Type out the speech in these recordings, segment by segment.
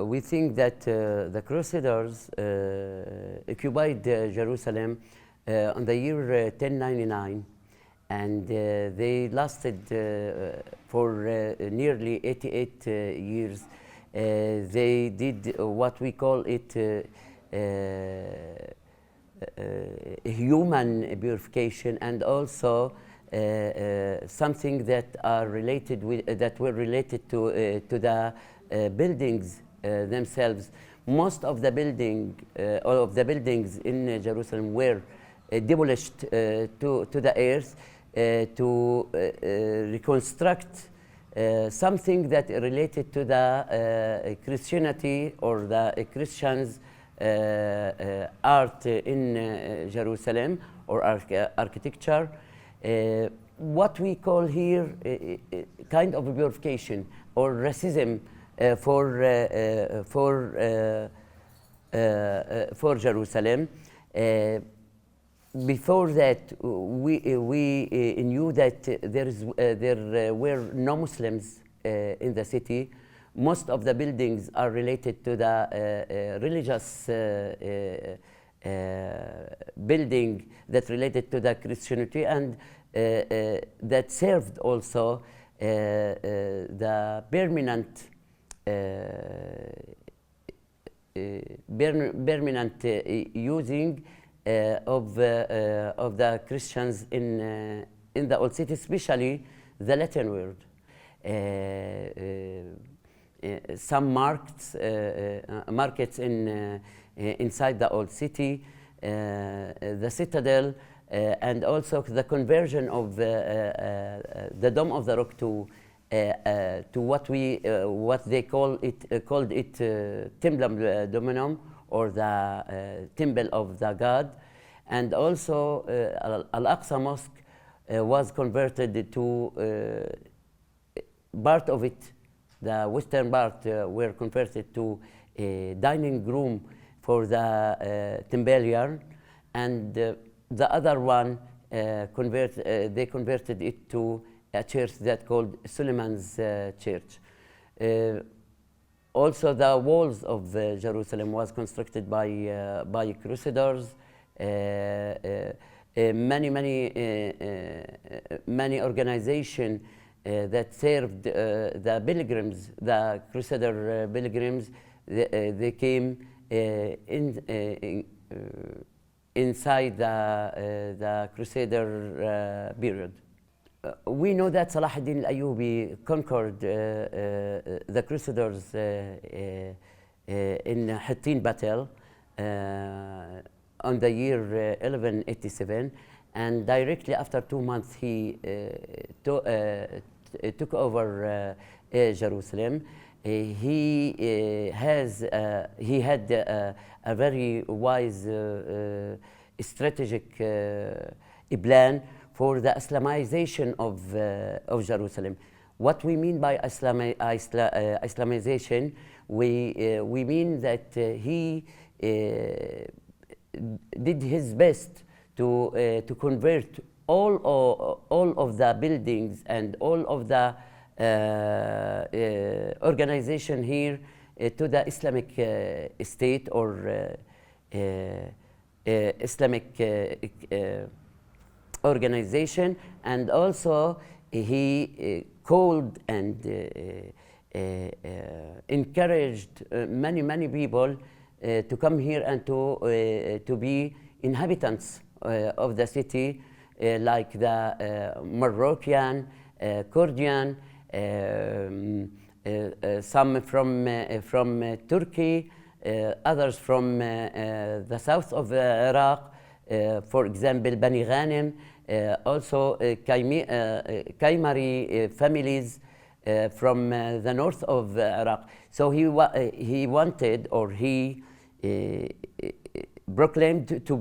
We think that the Crusaders occupied Jerusalem on the year 1099, and they lasted for nearly 88 years. They did what we call it human purification, and also something that are related with that were related to the buildings themselves. Most of the all of the buildings in Jerusalem were demolished to the earth to reconstruct something that related to the Christianity or the Christians' art in Jerusalem or architecture. What we call here kind of a purification or racism for Jerusalem. Before that, we knew that there were no Muslims in the city. Most of the buildings are related to the religious building that related to the Christianity, and that served also the permanent using of the Christians in the old city, especially the Latin world. Some markets inside the old city, the citadel, and also the conversion of the Dome of the Rock to what they called it Templum Dominum, or the temple of the God. And also Al-Aqsa Mosque was converted to part of it. The western part were converted to a dining room for the Templian, and the other one they converted it to a church that called Solomon's Church. Also, the walls of Jerusalem was constructed by Crusaders. Many organizations that served the pilgrims, the Crusader pilgrims, they came inside the Crusader period. We know that Salah ad-Din al-Ayyubi conquered the Crusaders in Hittin battle on the year 1187, and directly after 2 months he took over Jerusalem. He had a very wise strategic plan for the Islamization of Jerusalem. What we mean by Islamization, we mean that he did his best to convert all of the buildings and all of the organization here to the Islamic state or Islamic organization. And also he called and encouraged many people to come here and to be inhabitants of the city, like the Moroccan, Kurdian, some from Turkey, others from the south of Iraq, for example, Bani Ghanim, also Kaimari families from the north of Iraq. So he wanted, or he proclaimed to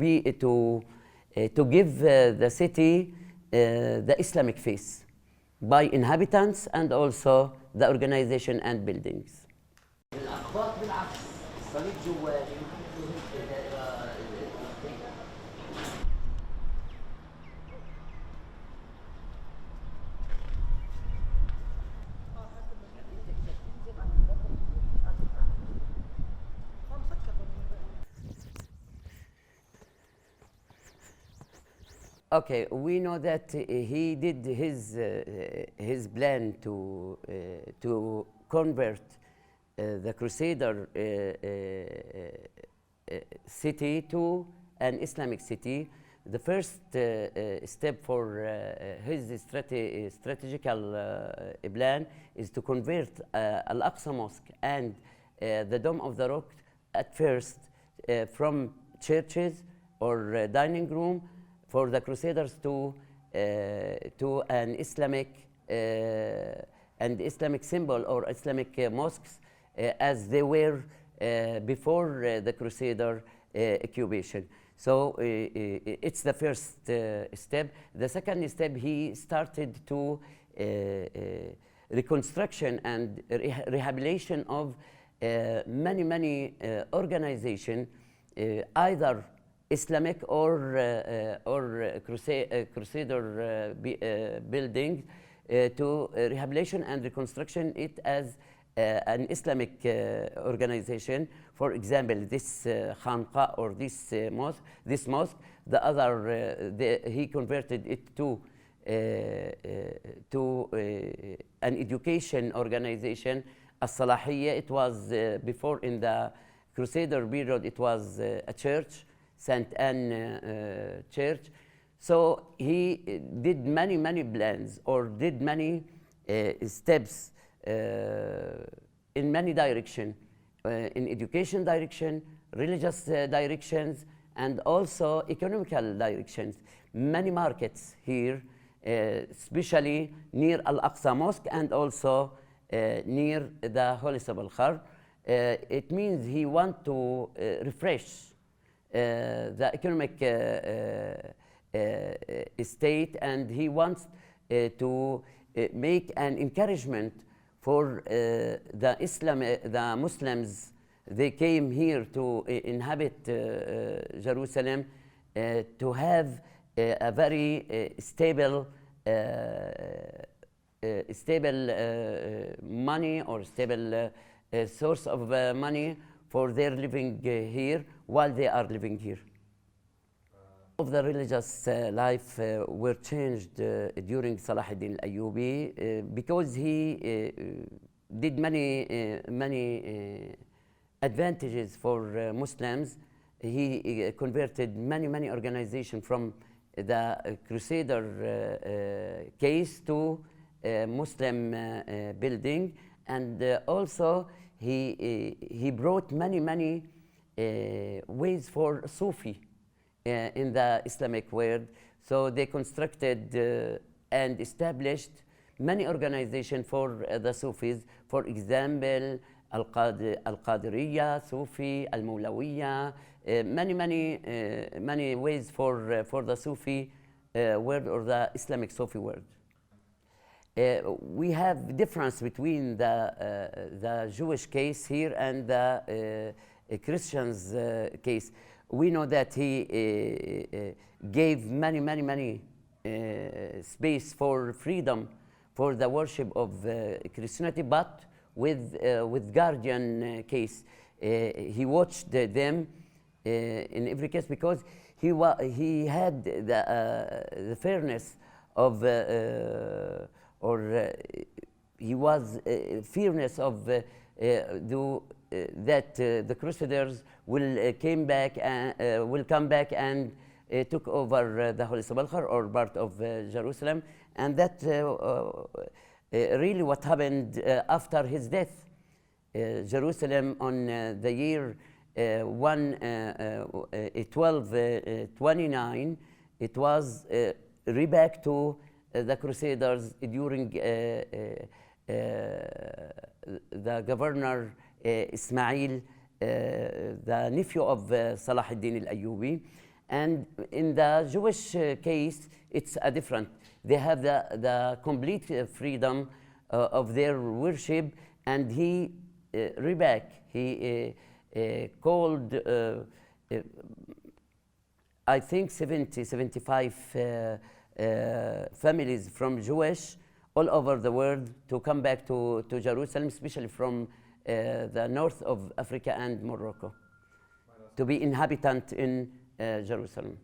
give the city the Islamic face by inhabitants and also the organization and buildings. Okay, we know that he did his plan to convert the Crusader city to an Islamic city. The first step for his strategical plan is to convert Al-Aqsa Mosque and the Dome of the Rock at first from churches or dining room for the Crusaders to an Islamic symbol or Islamic mosques as they were before the Crusader occupation. So it's the first step. The second step, he started to reconstruction and rehabilitation of many organizations, either Islamic or Crusader building, to rehabilitation and reconstruction it as an Islamic organization. For example, this Khanqa or this mosque, the other he converted it to an education organization, As-Salahiyya. It was before, in the Crusader period, it was a church, Saint Anne Church. So he did many plans or did many steps in many directions, in education direction, religious directions, and also economical directions. Many markets here, especially near Al-Aqsa Mosque and also near the Holy Sepulchre. It means he wants to refresh the economic state, and he wants to make an encouragement for the Muslims. They came here to inhabit Jerusalem to have a very stable money or stable source of money for their living here while they are living here. Of the religious life were changed during Salah ad-Din al-Ayyubi because he did many advantages for Muslims. He converted many organizations from the Crusader case to Muslim building, and also he brought many ways for Sufi in the Islamic world. So they constructed and established many organizations for the Sufis. For example, Al-Qadiriyya, Sufi, Al-Mawlawiyya, many ways for the Sufi world or the Islamic Sufi world. We have difference between the Jewish case here and the Christians case. We know that he gave many space for freedom for the worship of Christianity, but with guardian case. He watched them in every case because he had the fairness of he was fairness of that the Crusaders will come back and took over the Holy Sepulchre or part of Jerusalem, and that really what happened after his death. Jerusalem on the year 1229, it was reback to the Crusaders during the governor Ismail, the nephew of Salah ad-Din al-Ayyubi. And in the Jewish case, it's different. They have the complete freedom of their worship, and he reback. He called, I think, 75 families from Jewish all over the world to come back to Jerusalem, especially from the north of Africa and Morocco, to be inhabitant in Jerusalem.